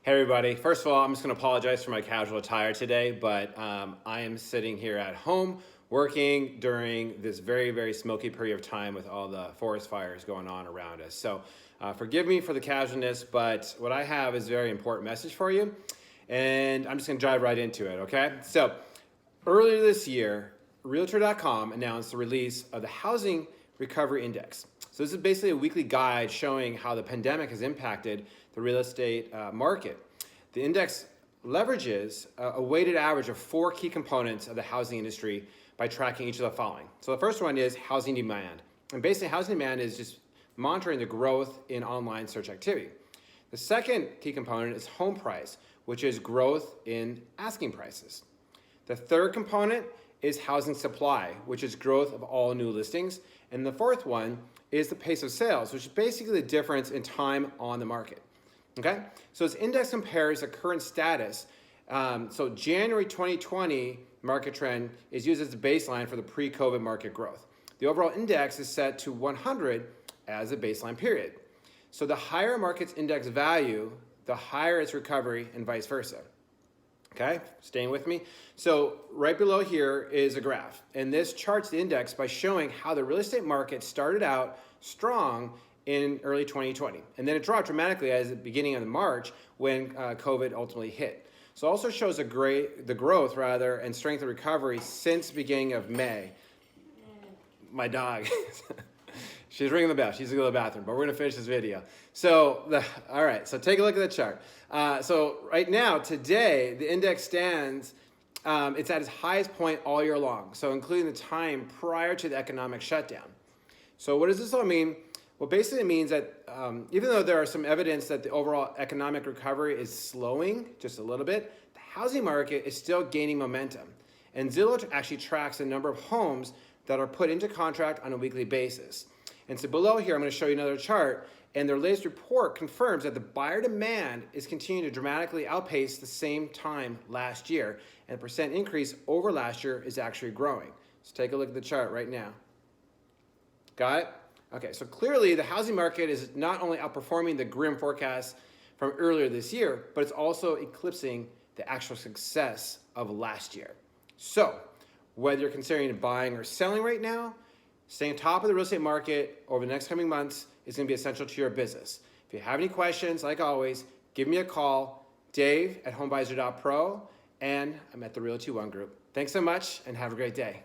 Hey everybody, first of all, I'm just gonna apologize for my casual attire today, but I am sitting here at home working during this very, very smoky period of time with all the forest fires going on around us. So forgive me for the casualness, but what I have is a very important message for you, and I'm just gonna dive right into it, okay? So earlier this year, Realtor.com announced the release of the Housing Recovery Index. So this is basically a weekly guide showing how the pandemic has impacted the real estate market. The index leverages a weighted average of 4 key components of the housing industry by tracking each of the following. So the first one is housing demand. And basically housing demand is just monitoring the growth in online search activity. The second key component is home price, which is growth in asking prices. The third component is housing supply, which is growth of all new listings. And the fourth one is the pace of sales, which is basically the difference in time on the market. Okay, so this index compares the current status. So January 2020 market trend is used as the baseline for the pre-COVID market growth. The overall index is set to 100 as a baseline period. So the higher market's index value, the higher its recovery, and vice versa. Okay, staying with me? So right below here is a graph, and this charts the index by showing how the real estate market started out strong in early 2020, and then it dropped dramatically at the beginning of March when COVID ultimately hit. So it also shows the growth and strength of recovery since the beginning of May. My dog. She's ringing the bell. She's going to go to the bathroom, but we're going to finish this video. All right, so take a look at the chart. So right now, today, the index stands, it's at its highest point all year long, so including the time prior to the economic shutdown. So what does this all mean? Well, basically it means that even though there are some evidence that the overall economic recovery is slowing just a little bit, the housing market is still gaining momentum. And Zillow actually tracks the number of homes that are put into contract on a weekly basis. And so below here, I'm going to show you another chart, and their latest report confirms that the buyer demand is continuing to dramatically outpace the same time last year, and the percent increase over last year is actually growing. So take a look at the chart right now. Got it? Okay, so clearly the housing market is not only outperforming the grim forecast from earlier this year, but it's also eclipsing the actual success of last year. So whether you're considering buying or selling right now, staying on top of the real estate market over the next coming months is going to be essential to your business. If you have any questions, like always, give me a call, Dave at HomeAdvisor.pro, and I'm at the Realty One Group. Thanks so much and have a great day.